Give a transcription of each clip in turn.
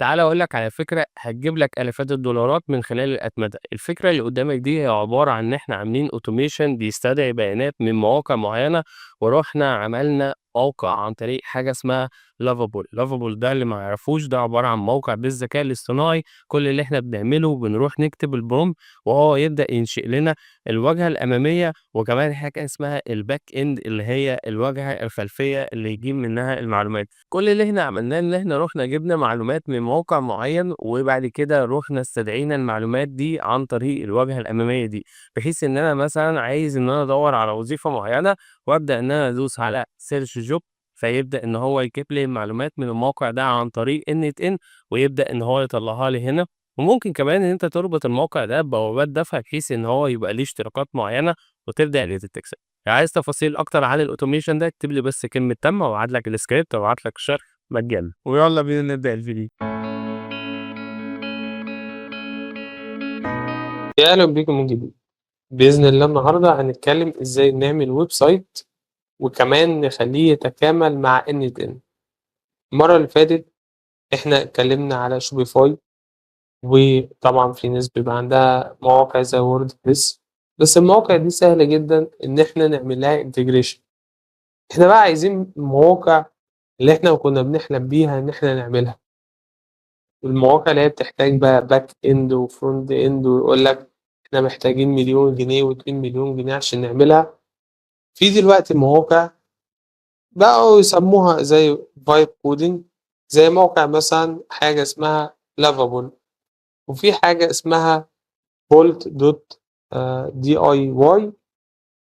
تعالَ أقول لك على فكرة هتجيب لك آلافات الدولارات من خلال الأتمتة. الفكرة اللي قدامك دي هي عبارة عن إن إحنا عاملين automation بيستدعي بيانات من مواقع معينة، ورُحنا عملنا موقع عن طريق حاجة اسمها lovable. lovable ده اللي ما يعرفوش ده عبارة عن موقع بالذكاء الاصطناعي، كل اللي إحنا بنعمله بنروح نكتب الprompt وهو يبدأ ينشئ لنا الواجهة الأمامية، وكمان حاجة اسمها الback end اللي هي الواجهة الخلفية اللي يجيب منها المعلومات. كل اللي إحنا عملناه إن إحنا رُحنا جِبنا معلومات من موقع معيّن، وبعد كده رُحنا استدعينا المعلومات دي عن طريق الواجهة الأمامية دي، بحيث إن أنا مثلًا عايز إن أنا أدوّر على وظيفة معيّنة، وأبدأ إن أنا أدوس على search job فيبدأ إن هو يجيب لي المعلومات من الموقع ده عن طريق الNetInt، ويبدأ إن هو يطلّعها لي هنا. وممكن كمان إن أنت تربط الموقع ده ببوابات دفع، بحيث إن هو يبقى ليه اشتراكات معيّنة، وتبدأ إن أنت تكسب. لو عايز تفاصيل أكتر عن الautomation ده اكتب لي بس كلمة تم وابعت لك الscript وابعت لك الشرح مجانا، ويلا بينا نبدأ الفيديو. يا أهلا بيكم من جديد. بإذن الله النهارده هنتكلم إزاي نعمل ويب سايت وكمان نخليه يتكامل مع n2n. المرة اللي فاتت إحنا اتكلمنا على شوبيفاي، وطبعًا في ناس بيبقى عندها مواقع زي ووردبريس، بس المواقع دي سهلة جدًا إن إحنا نعمل لها integration. إحنا بقى عايزين المواقع اللي إحنا كنا بنحلم بيها إن إحنا نعملها. المواقع اللي هي بتحتاج بقى باك إند وفرونت إند ويقول لك إحنا محتاجين 1.000.000 جنيه و2.000.000 جنيه عشان نعملها. في دلوقتي مواقع بقوا يسموها زي vibe coding، زي موقع مثلًا حاجة اسمها lovable، وفي حاجة اسمها bolt.diy،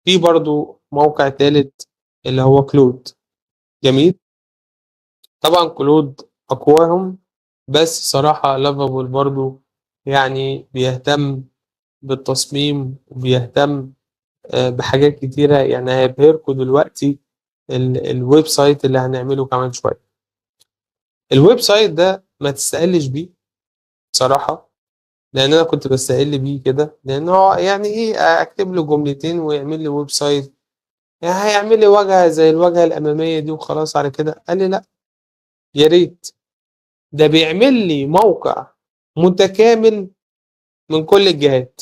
في برضه موقع تالت اللي هو claude. جميل. طبعًا claude أقواهم، بس صراحة lovable برضه يعني بيهتم بالتصميم وبيهتم بحاجات كتيرة، يعني هيبهركم دلوقتي الويب سايت اللي هنعمله كمان شوية. الويب سايت ده ما تستقلش بيه بصراحة، لأن أنا كنت باستقل بيه كده، لأن هو يعني إيه أكتب له جملتين ويعمل لي ويب سايت، يعني هيعمل لي واجهة زي الواجهة الأمامية دي وخلاص على كده. قال لي لأ، يا ريت ده بيعمل لي موقع متكامل من كل الجهات.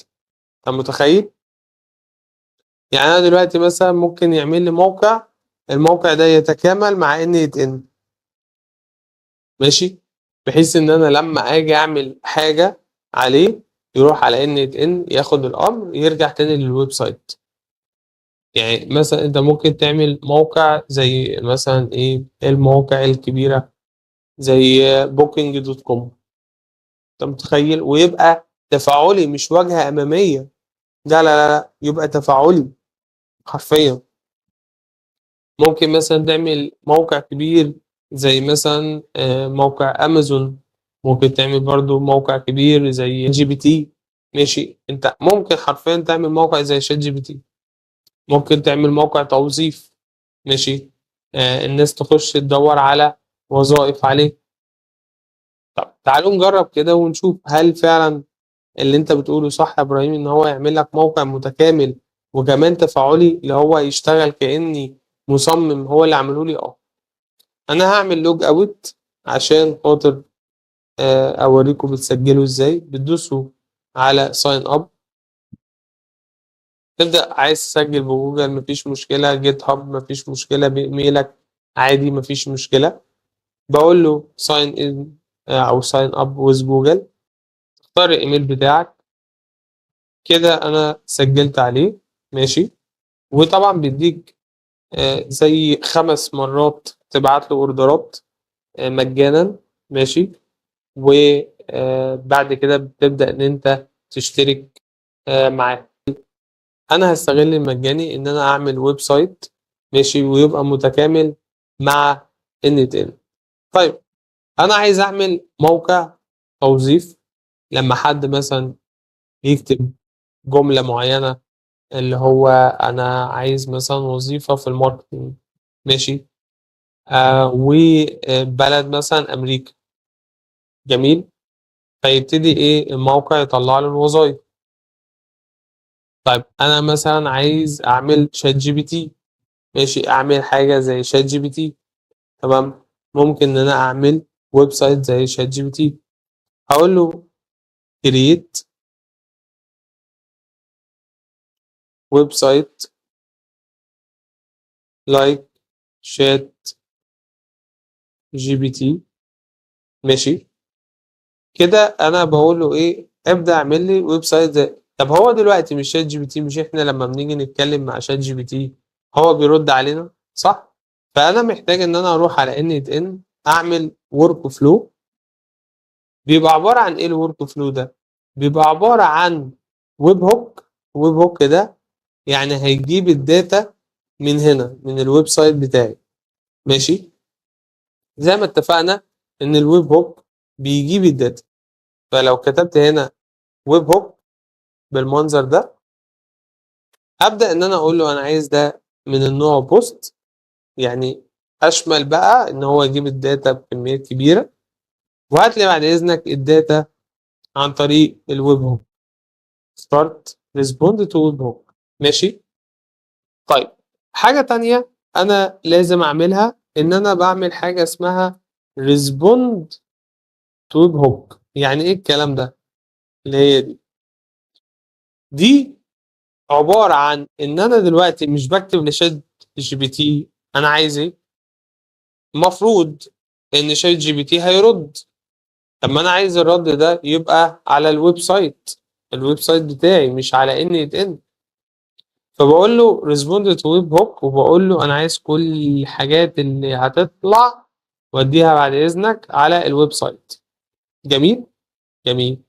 أنت متخيل؟ يعني أنا دلوقتي مثلًا ممكن يعمل لي موقع، الموقع ده يتكامل مع N8N، ماشي، بحيث إن أنا لمّا آجي أعمل حاجة عليه يروح على N8N ياخد الأمر يرجع تاني للويب سايت. يعني مثلًا أنت ممكن تعمل موقع زي مثلًا إيه، المواقع الكبيرة زي booking.com، أنت متخيل؟ ويبقى تفاعلي مش واجهة أمامية، لا، لا، لا، لأ، يبقى تفاعلي حرفيًا. ممكن مثلًا تعمل موقع كبير زي مثلًا موقع أمازون، ممكن تعمل برضه موقع كبير زي GPT، ماشي، أنت ممكن حرفيًا تعمل موقع زي ChatGPT، ممكن تعمل موقع توظيف، ماشي، الناس تخش تدوّر على وظائف عليه. طب تعالوا نجرّب كده ونشوف هل فعلًا اللي أنت بتقوله صح يا إبراهيم، إن هو يعمل لك موقع متكامل وكمان تفاعلي، اللي هو يشتغل كإني مصمم هو اللي عامله لي؟ أنا هاعمل log out عشان خاطر أورّيكم بتسجّلوا إزاي. بتدوسوا على sign up، تبدأ عايز تسجّل بجوجل ما فيش مشكلة، GitHub ما فيش مشكلة، بإيميلك عادي ما فيش مشكلة. باقول له sign in أو sign up with Google، تختار الإيميل بتاعك، كده أنا سجّلت عليه، ماشي، وطبعًا بيدّيك زي 5 مرّات تبعت له أوردرات مجانًا، ماشي، و بعد كده بتبدأ إن أنت تشترك معاه. أنا هاستغل المجاني إن أنا أعمل ويب سايت، ماشي، ويبقى متكامل مع N8N. طيب أنا عايز أعمل موقع توظيف، لمّا حد مثلًا يكتب جملة معيّنة، اللي هو أنا عايز مثلًا وظيفة في الmarketing، ماشي، وبلد مثلًا أمريكا، جميل، فيبتدي إيه الموقع يطلّع له الوظايف. طيب أنا مثلًا عايز أعمل ChatGPT، ماشي، أعمل حاجة زي ChatGPT، تمام، ممكن إن أنا أعمل web site زي ChatGPT. هقول له create ويب سايت لايك شات جي بي تي. ماشي كده انا بقول له ايه، ابدا اعمل لي ويب سايت زي. طب هو دلوقتي مش شات جي بي تي، مش احنا لما بنيجي نتكلم مع شات جي بي تي هو بيرد علينا صح؟ فانا محتاج ان انا اروح على ان اعمل ورك فلو. بيبقى عباره عن ايه الورك فلو ده؟ بيبقى عباره عن ويب هوك. ويب هوك ده يعني هيجيب الداتا من هنا من الويب سايت بتاعي. ماشي زي ما اتفقنا ان الويب هوك بيجيب الداتا. فلو كتبت هنا ويب هوك بالمنظر ده، هبدأ ان انا اقول له انا عايز ده من النوع بوست، يعني اشمل بقى ان هو يجيب الداتا بكميات كبيرة. وهات لي بعد اذنك الداتا عن طريق الويب هوك. ستارت ريسبوند تو ويب هوك. ماشي طيب حاجة تانية انا لازم اعملها ان انا بعمل حاجة اسمها ريسبوند تو ويب هوك. يعني ايه الكلام ده؟ اللي هي دي عبارة عن ان انا دلوقتي مش بكتب لشات جي بي تي انا عايز ايه. المفروض ان شات جي بي تي هيرد. طب ما انا عايز الرد ده يبقى على الويب سايت، الويب سايت بتاعي مش على ان. فبقول له ريسبوند تو ويب هوك وبقول له انا عايز كل الحاجات اللي هتطلع واديها بعد اذنك على الويب سايت. جميل جميل.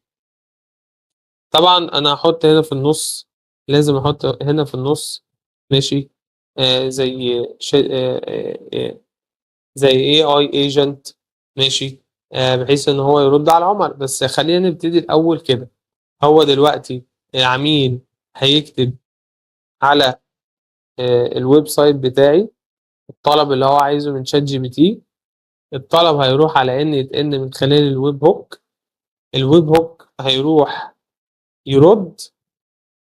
طبعا انا هحط هنا في النص، لازم احط هنا في النص. ماشي زي زي اي اي ايجنت. ماشي بحيث ان هو يرد على عمر. بس خلينا نبتدي الاول كده. هو دلوقتي العميل هيكتب على الويب سايت بتاعي الطلب اللي هو عايزه من شات جي بي تي. الطلب هيروح على ان يتن من خلال الويب هوك. الويب هوك هيروح يرد.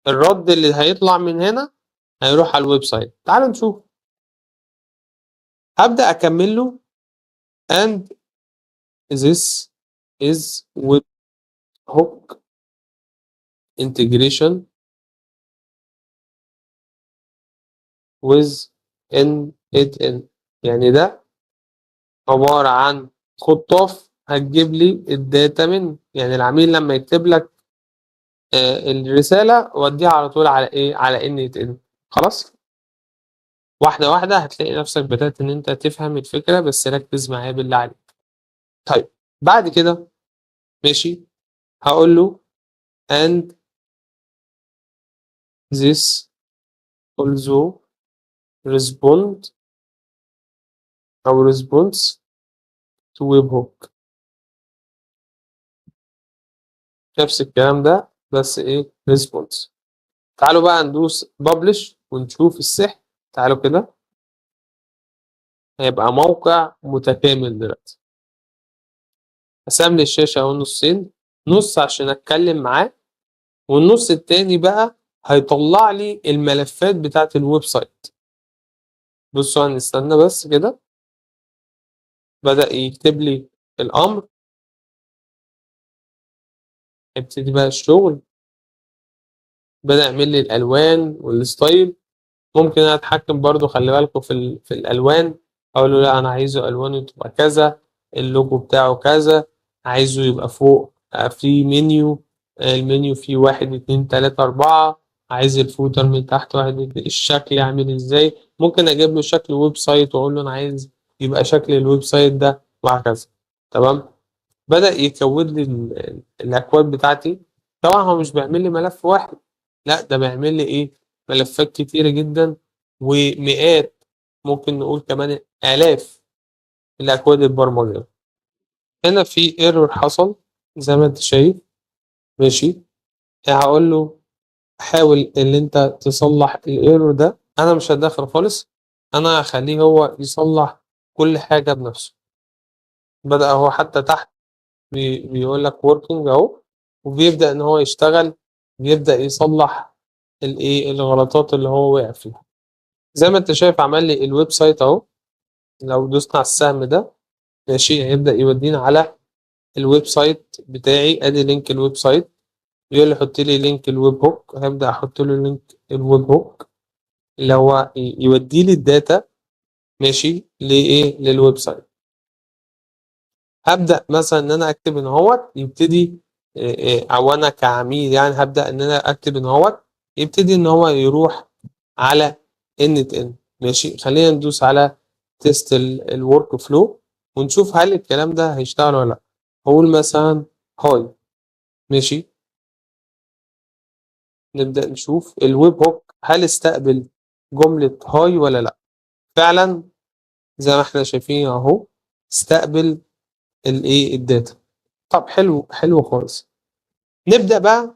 الرد اللي هيطلع من هنا هيروح على الويب سايت. تعالوا نشوف. هبدأ أكمل له and this is web hook integration with n8n. يعني ده عبارة عن خطاف هتجيب لي الداتا من، يعني العميل لما يكتب لك الرسالة وديها على طول على ايه، على n8n. خلاص واحدة واحدة هتلاقي نفسك بدأت ان انت تفهم الفكرة، بس ركز معايا بالله عليك. طيب بعد كده ماشي هقول له and this also respond أو response to webhook. نفس الكلام ده بس إيه response. تعالوا بقى ندوس publish ونشوف السحر. تعالوا كده هيبقى موقع متكامل دلوقتي. هسام لي الشاشة أهو نصين، نص عشان أتكلم معاه والنص التاني بقى هيطلع لي الملفات بتاعت الويب سايت. بصوا هنستنى بس كده. بدأ يكتب لي الأمر. ابتدي بقى الشغل. بدأ يعمل لي الألوان والستايل. ممكن أنا أتحكم برضو، خلي بالكم في الألوان. أقول له لا أنا عايزه ألوانه تبقى كذا، اللوجو بتاعه كذا، عايزه يبقى فوق في منيو. المنيو فيه 1 2 3 4. عايز الفوتر من تحت 1 2. الشكل يعمل إزاي. ممكن أجيب له شكل ويب سايت وأقول له أنا عايز يبقى شكل الويب سايت ده وهكذا. تمام. بدأ يكون لي الأكواد بتاعتي. طبعا هو مش بيعمل لي ملف واحد، لا ده بيعمل لي إيه، ملفات كتيرة جدا ومئات، ممكن نقول كمان آلاف الأكواد البرمجية. هنا في ايرور حصل زي ما انت شايف. ماشي هقول له حاول ان انت تصلح الايرور ده. انا مش هتدخل خالص، انا هخليه هو يصلح كل حاجة بنفسه. بدأ هو حتى تحت بيقول لك working اهو، وبيبدأ ان هو يشتغل، بيبدأ يصلح الايه الغلطات اللي هو وقع فيها. زي ما انت شايف عمل لي الويب سايت اهو. لو دوسنا على السهم ده ماشي هيبدأ يودينا على الويب سايت بتاعي، ادي لينك الويب سايت، يقول لي حط لي لينك الويب هوك، هبدأ احط له لينك الويب هوك اللي هو يودي لي الداتا ماشي لايه للويب سايت. هبدأ مثلا ان انا اكتب ان هو يبتدي او انا كعميل يعني هبدأ ان انا اكتب ان هو يبتدي ان هو يروح على ان ان ماشي. خلينا ندوس على تيست الورك فلو ونشوف هل الكلام ده هيشتغل ولا لا. اقول مثلا هاي ماشي، نبدأ نشوف الويب هوك هل استقبل جملة هاي ولا لا. فعلا زي ما احنا شايفين اهو استقبل الايه الداتا. طب حلو حلو خالص. نبدأ بقى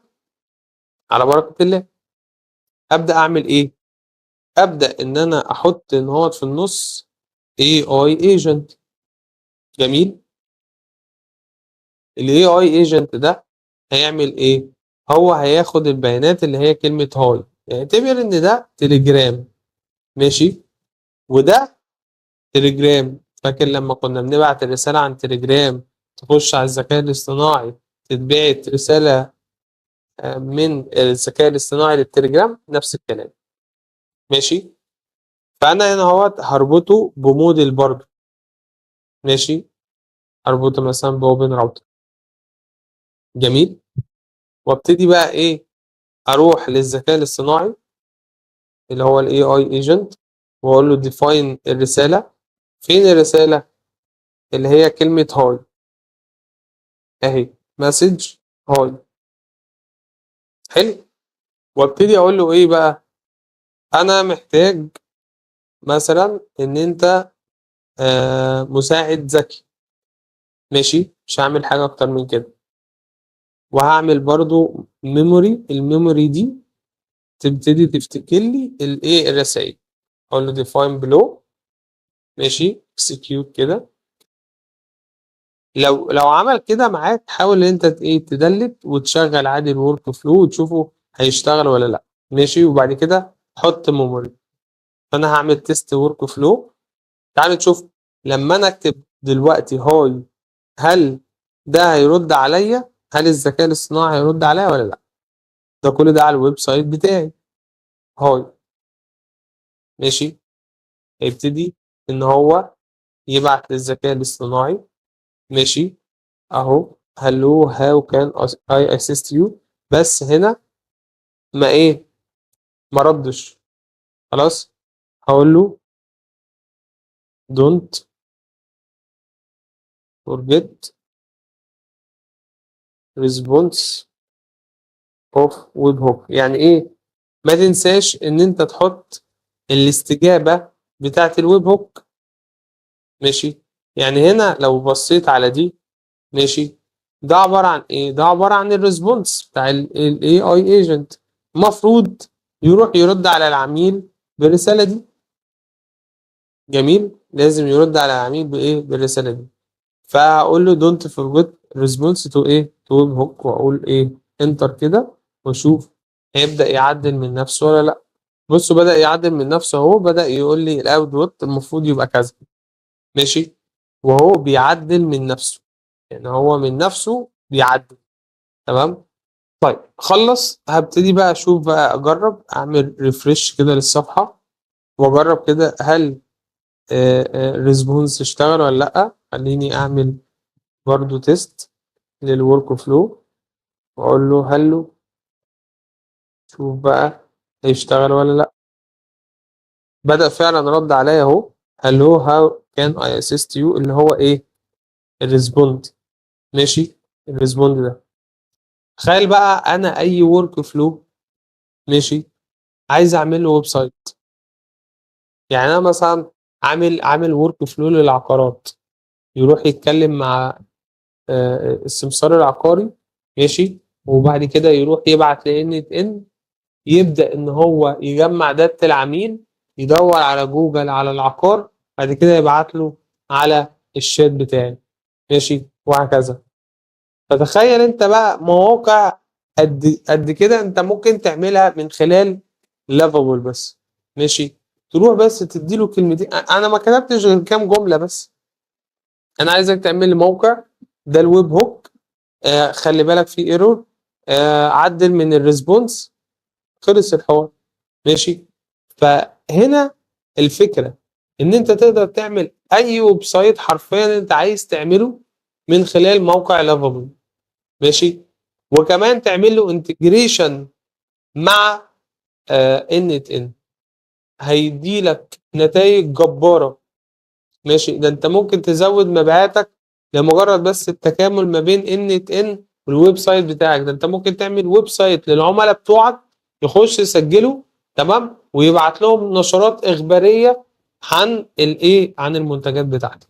على بركة الله. أبدأ أعمل إيه؟ أبدأ إن أنا أحط إن هو في النص AI agent. جميل. ال AI agent ده هيعمل إيه؟ هو هياخد البيانات اللي هي كلمة هاي، يعني اعتبر إن ده تليجرام ماشي، وده تليجرام. فاكر لما كنا بنبعت الرسالة عن تليجرام تخش على الذكاء الاصطناعي تتبعت رسالة من الذكاء الاصطناعي للتليجرام؟ نفس الكلام ماشي. فأنا هنا اهوت هربطه بموديل برضه ماشي، هربطه مثلا بأوبن راوتر. جميل. وابتدي بقى إيه، أروح للذكاء الاصطناعي اللي هو ال AI agent وأقول له define الرسالة. فين الرسالة؟ اللي هي كلمة هاي أهي، مسج هاي. حلو. وابتدي أقول له إيه بقى، أنا محتاج مثلا إن أنت مساعد ذكي ماشي، مش هعمل حاجة أكتر من كده. وهعمل برضو ميموري، الميموري دي تبتدي تفتكر لي الايه الرسائل. اقول له define below ماشي execute كده. لو عمل كده معاك حاول ان انت ايه تدلت وتشغل عادي الورك فلو وتشوفه هيشتغل ولا لا ماشي. وبعد كده حط ميموري. فانا هعمل تيست ورك فلو. تعال نشوف لما انا اكتب دلوقتي هاي هل ده هيرد عليا، هل الذكاء الاصطناعي هيرد عليا ولا لا. ده كل ده على الويب سايت بتاعي هاي ماشي. هيبتدي ان هو يبعت للذكاء الاصطناعي ماشي اهو hello how can I assist you. بس هنا ما ايه ما ردش. خلاص هقول له don't forget response of webhook. يعني ايه؟ ما تنساش ان انت تحط الاستجابة بتاعت الويب هوك ماشي. يعني هنا لو بصيت على دي ماشي، ده عبارة عن ايه؟ ده عبارة عن الريسبونس بتاع ال AI agent. المفروض يروح يرد على العميل بالرسالة دي. جميل. لازم يرد على العميل بايه بالرسالة دي. فهقول له don't forget response to ايه to web hook واقول ايه انتر كده واشوف هيبدأ يعدل من نفسه ولا لا. بصوا بدأ يعدل من نفسه اهو، بدأ يقول لي الاوتبوت المفروض يبقى كذا ماشي. وهو بيعدل من نفسه، يعني هو من نفسه بيعدل. تمام. طيب خلص هبتدي بقى اشوف بقى اجرب اعمل ريفرش كده للصفحة واجرب كده هل الريسبونس اشتغل ولا لا. خليني اعمل برضو تيست للورك فلو واقول له هلو، شوف بقى هيشتغل ولا لا. بدأ فعلا رد عليا اهو هلو هاو كان اي اسيست يو اللي هو ايه الريسبوند ماشي. الريسبوند ده تخيل بقى انا اي ورك فلو ماشي عايز اعمل له ويب سايت. يعني انا مثلا عامل ورك فلو للعقارات، يروح يتكلم مع السمسار العقاري ماشي. وبعد كده يروح يبعت ل ان يبدأ ان هو يجمع داتا العميل، يدور على جوجل على العقار، بعد كده يبعت له على الشات بتاعي ماشي وهكذا. فتخيل انت بقى مواقع قد كده انت ممكن تعملها من خلال لافابول بس ماشي. تروح بس تديله كلمتين، انا ما كتبتش غير كام جملة بس. انا عايزك تعمل لي موقع ده الويب هوك. خلي بالك في ايرور، عدل من الريسبونس، خلص الحوار. ماشي. فهنا الفكره ان انت تقدر تعمل اي ويب سايت حرفيا انت عايز تعمله من خلال موقع لافابول. ماشي. وكمان تعمل له انتجريشن مع انت ان، هيدي لك نتائج جباره. ماشي. ده انت ممكن تزود مبيعاتك لمجرد بس التكامل ما بين انت ان والويب سايت بتاعك. ده انت ممكن تعمل ويب سايت للعملاء بتوعك يخش يسجلوا، تمام، ويبعت لهم نشرات اخباريه عن الايه، عن المنتجات بتاعتك.